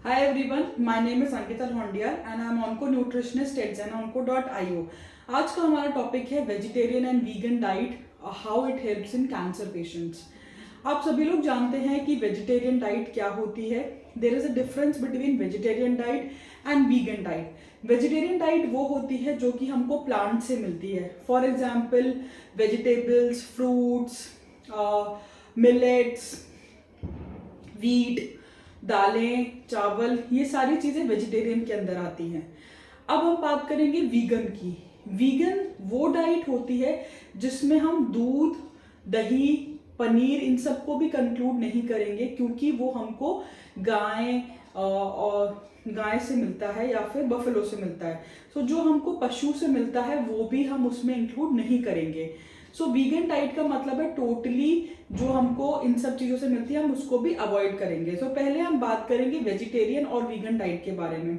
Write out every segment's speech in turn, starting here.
Hi everyone, my name is Ankita Dhondial and I am onco-nutritionist at zenonco.io. आज का हमारा topic है vegetarian and vegan diet, how it helps in cancer patients. आप सभी लोग जानते हैं कि वेजिटेरियन डाइट क्या होती है। There is a difference between vegetarian diet and vegan diet. Vegetarian diet वो होती है जो कि हमको प्लांट से मिलती है। For example vegetables, fruits, millets, wheat, दालें, चावल, ये सारी चीज़ें वेजिटेरियन के अंदर आती हैं। अब हम बात करेंगे वीगन की। वीगन वो डाइट होती है जिसमें हम दूध, दही, पनीर इन सब को भी कंक्लूड नहीं करेंगे, क्योंकि वो हमको गाय से मिलता है या फिर बफेलो से मिलता है। सो जो हमको पशु से मिलता है वो भी हम उसमें इंक्लूड नहीं करेंगे। सो वीगन डाइट का मतलब है टोटली जो हमको इन सब चीज़ों से मिलती है हम उसको भी अवॉइड करेंगे। सो पहले हम बात करेंगे वेजिटेरियन और वीगन डाइट के बारे में।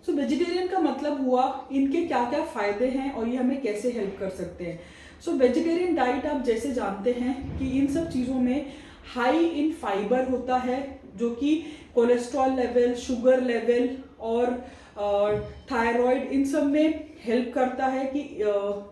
सो वेजिटेरियन का मतलब हुआ इनके क्या क्या फायदे हैं और ये हमें कैसे हेल्प कर सकते हैं। सो वेजिटेरियन डाइट आप जैसे जानते हैं कि इन सब चीज़ों में हाई इन फाइबर होता है, जो कि कोलेस्ट्रॉल लेवल, शुगर लेवल और थायराइड इन सब में हेल्प करता है कि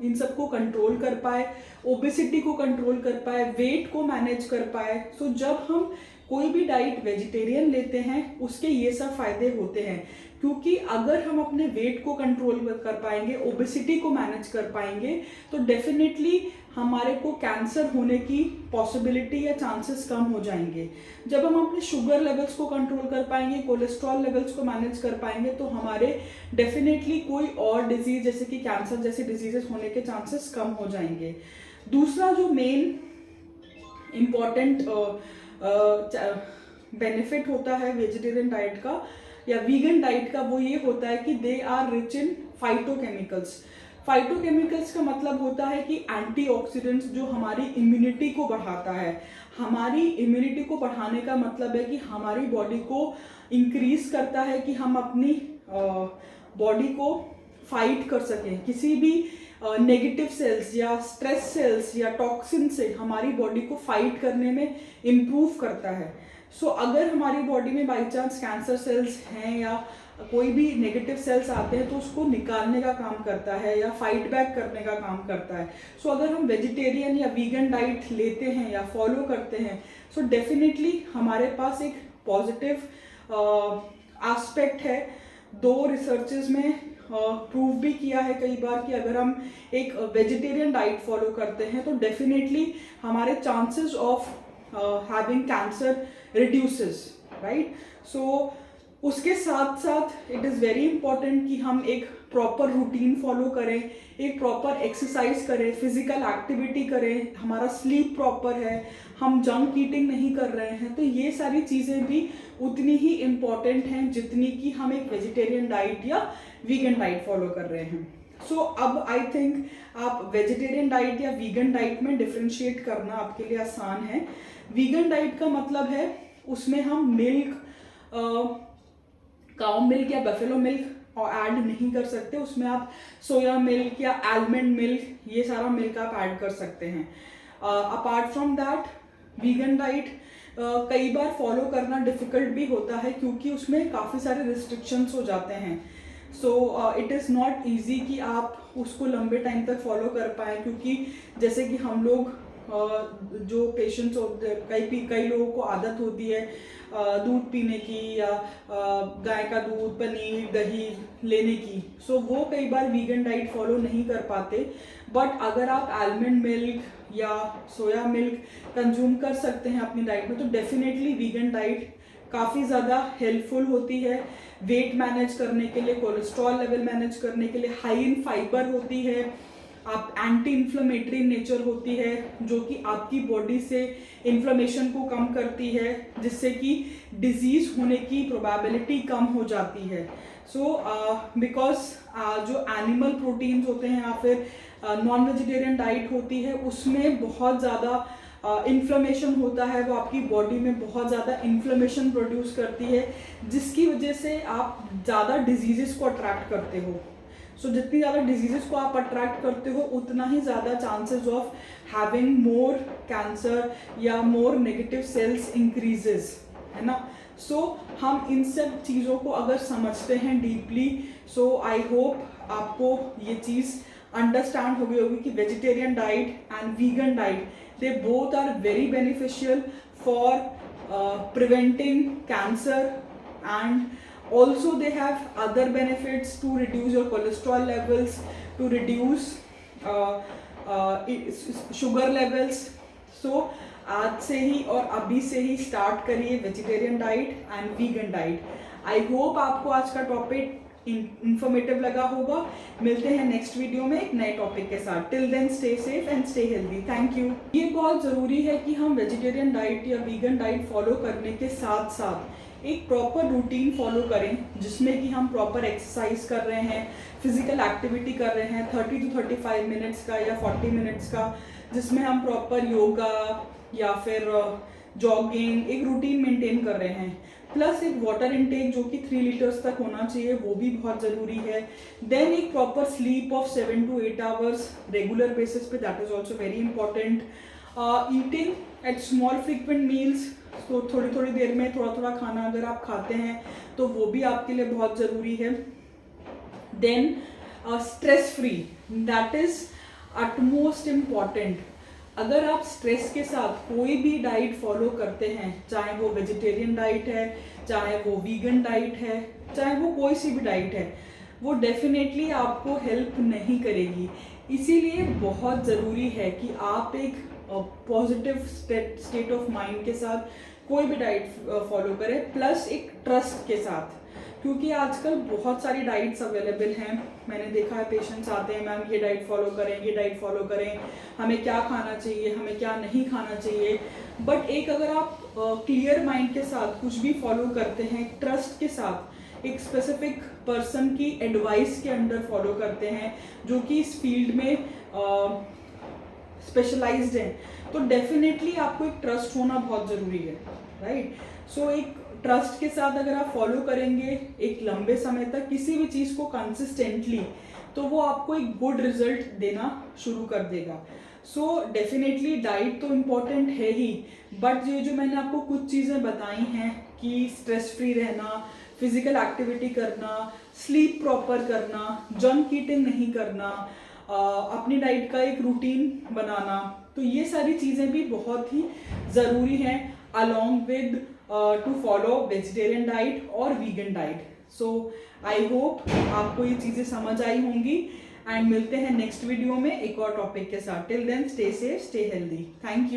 इन सब को कंट्रोल कर पाए, ओबेसिटी को कंट्रोल कर पाए, वेट को मैनेज कर पाए। सो जब हम कोई भी डाइट वेजिटेरियन लेते हैं उसके ये सब फायदे होते हैं, क्योंकि अगर हम अपने वेट को कंट्रोल कर पाएंगे, ओबेसिटी को मैनेज कर पाएंगे, तो डेफिनेटली हमारे को कैंसर होने की पॉसिबिलिटी या चांसेस कम हो जाएंगे। जब हम अपने शुगर लेवल्स को कंट्रोल कर पाएंगे, कोलेस्ट्रॉल लेवल्स को मैनेज कर पाएंगे, तो हमारे डेफिनेटली कोई और डिजीज जैसे कि कैंसर जैसे डिजीजेस होने के चांसेस कम हो जाएंगे। दूसरा जो मेन इम्पॉर्टेंट बेनिफिट होता है वेजिटेरियन डाइट का या वीगन डाइट का, वो ये होता है कि they are rich in phytochemicals. Phytochemicals का मतलब होता है कि एंटीऑक्सीडेंट्स, जो हमारी इम्यूनिटी को बढ़ाता है। हमारी इम्यूनिटी को बढ़ाने का मतलब है कि हमारी बॉडी को इंक्रीज करता है कि हम अपनी बॉडी को फाइट कर सकें, किसी भी नेगेटिव सेल्स या स्ट्रेस सेल्स या टॉक्सिन से हमारी बॉडी को फाइट करने में इम्प्रूव करता है। सो अगर हमारी बॉडी में बाई चांस कैंसर सेल्स हैं या कोई भी नेगेटिव सेल्स आते हैं तो उसको निकालने का काम करता है या फाइट बैक करने का काम करता है। सो अगर हम वेजिटेरियन या वीगन डाइट लेते हैं या फॉलो करते हैं, सो डेफिनेटली हमारे पास एक पॉजिटिव एस्पेक्ट है। दो रिसर्चेस में प्रूव भी किया है कई बार कि अगर हम एक वेजिटेरियन डाइट फॉलो करते हैं तो डेफिनेटली हमारे chances of having cancer reduces, right. So उसके साथ साथ इट इज़ वेरी इंपॉर्टेंट कि हम एक प्रॉपर रूटीन फॉलो करें, एक प्रॉपर एक्सरसाइज करें, फिजिकल एक्टिविटी करें, हमारा स्लीप प्रॉपर है, हम जंक ईटिंग नहीं कर रहे हैं। तो ये सारी चीज़ें भी उतनी ही इम्पॉर्टेंट हैं जितनी कि हम एक वेजिटेरियन डाइट या वीगन डाइट फॉलो कर रहे हैं। सो अब आई थिंक आप वेजिटेरियन डाइट या वीगन डाइट में डिफ्रेंशिएट करना आपके लिए आसान है। वीगन डाइट का मतलब है उसमें हम मिल्क, काउ मिल्क या बफेलो मिल्क और ऐड नहीं कर सकते। उसमें आप सोया मिल्क या आलमंड मिल्क, ये सारा मिल्क आप ऐड कर सकते हैं। Apart from that vegan diet कई बार फॉलो करना डिफ़िकल्ट भी होता है, क्योंकि उसमें काफ़ी सारे रिस्ट्रिक्शंस हो जाते हैं। So it is not easy कि आप उसको लंबे टाइम तक फॉलो कर पाएँ, क्योंकि जैसे कि हम लोग जो पेशेंट्स होते हैं, कई लोगों को आदत होती है दूध पीने की या गाय का दूध, पनीर, दही लेने की। सो वो कई बार वीगन डाइट फॉलो नहीं कर पाते। बट अगर आप आलमंड मिल्क या सोया मिल्क कंज्यूम कर सकते हैं अपनी डाइट में, तो डेफिनेटली वीगन डाइट काफ़ी ज़्यादा हेल्पफुल होती है वेट मैनेज करने के लिए, कोलेस्ट्रॉल लेवल मैनेज करने के लिए। हाई इन फाइबर होती है, आप एंटी इन्फ्लेमेटरी नेचर होती है, जो कि आपकी बॉडी से इन्फ्लेमेशन को कम करती है, जिससे कि डिजीज होने की प्रोबेबिलिटी कम हो जाती है। सो बिकॉज जो एनिमल प्रोटीन्स होते हैं या फिर नॉन वेजिटेरियन डाइट होती है, उसमें बहुत ज़्यादा इन्फ्लेमेशन होता है, वो आपकी बॉडी में बहुत ज़्यादा इन्फ्लेमेशन प्रोड्यूस करती है, जिसकी वजह से आप ज़्यादा डिजीज़ को अट्रैक्ट करते हो। सो जितनी ज़्यादा डिजीजेस को आप अट्रैक्ट करते हो, उतना ही ज़्यादा chances of having more cancer या मोर नेगेटिव सेल्स इंक्रीजेस, है ना। सो हम इन सब चीज़ों को अगर समझते हैं डीपली, सो आई होप आपको ये चीज़ अंडरस्टैंड हो गई होगी कि vegetarian diet and vegan diet, they both are very beneficial for preventing cancer, and also they have other benefits to reduce your cholesterol levels, to reduce sugar levels. So आज से ही और अभी से ही स्टार्ट करिए vegetarian diet and vegan diet. I hope आपको आज का topic informative लगा होगा। मिलते हैं नेक्स्ट वीडियो में एक नए टॉपिक के साथ। Till then stay safe and stay healthy. Thank you. ये बहुत ज़रूरी है कि हम वेजिटेरियन डाइट या वीगन डाइट फॉलो करने के साथ साथ एक प्रॉपर रूटीन फॉलो करें, जिसमें कि हम प्रॉपर एक्सरसाइज कर रहे हैं, फिजिकल एक्टिविटी कर रहे हैं 30 to 35 मिनट्स का या 40 मिनट्स का, जिसमें हम प्रॉपर योगा या फिर जॉगिंग एक रूटीन मेंटेन कर रहे हैं। प्लस एक वाटर इनटेक जो कि 3 लीटर्स तक होना चाहिए, वो भी बहुत ज़रूरी है। देन एक proper sleep of 7 to 8 hours regular basis पे, that is also very important. Eating at small frequent meals, तो थोड़ी थोड़ी देर में थोड़ा थोड़ा खाना अगर आप खाते हैं तो वो भी आपके लिए बहुत ज़रूरी है। Then stress free, that is utmost important. अगर आप स्ट्रेस के साथ कोई भी डाइट फॉलो करते हैं, चाहे वो वेजिटेरियन डाइट है, चाहे वो वीगन डाइट है, चाहे वो कोई सी भी डाइट है, वो डेफिनेटली आपको हेल्प नहीं करेगी। इसीलिए बहुत ज़रूरी है कि आप एक पॉजिटिव स्टेट ऑफ माइंड के साथ कोई भी डाइट फॉलो करें, प्लस एक ट्रस्ट के साथ, क्योंकि आजकल बहुत सारी डाइट्स अवेलेबल हैं। मैंने देखा है पेशेंट्स आते हैं, मैम ये डाइट फॉलो करें, ये डाइट फॉलो करें, हमें क्या खाना चाहिए, हमें क्या नहीं खाना चाहिए। बट एक अगर आप क्लियर माइंड के साथ कुछ भी फॉलो करते हैं, ट्रस्ट के साथ, एक स्पेसिफिक पर्सन की एडवाइस के अंडर फॉलो करते हैं जो कि इस फील्ड में स्पेशलाइज्ड हैं, तो डेफिनेटली आपको एक ट्रस्ट होना बहुत ज़रूरी है, राइट। सो एक ट्रस्ट के साथ अगर आप फॉलो करेंगे एक लंबे समय तक किसी भी चीज़ को कंसिस्टेंटली, तो वो आपको एक गुड रिजल्ट देना शुरू कर देगा। सो डेफिनेटली डाइट तो इम्पॉर्टेंट है ही, बट ये जो मैंने आपको कुछ चीज़ें बताई हैं कि स्ट्रेस फ्री रहना, फिजिकल एक्टिविटी करना, स्लीप प्रॉपर करना, जंक ईटिंग नहीं करना, अपनी डाइट का एक रूटीन बनाना, तो ये सारी चीज़ें भी बहुत ही ज़रूरी हैं along with to follow vegetarian diet और vegan diet. So I hope आपको ये चीज़ें समझ आई होंगी, एंड मिलते हैं नेक्स्ट वीडियो में एक और टॉपिक के साथ। Till then stay safe, stay healthy. Thank you.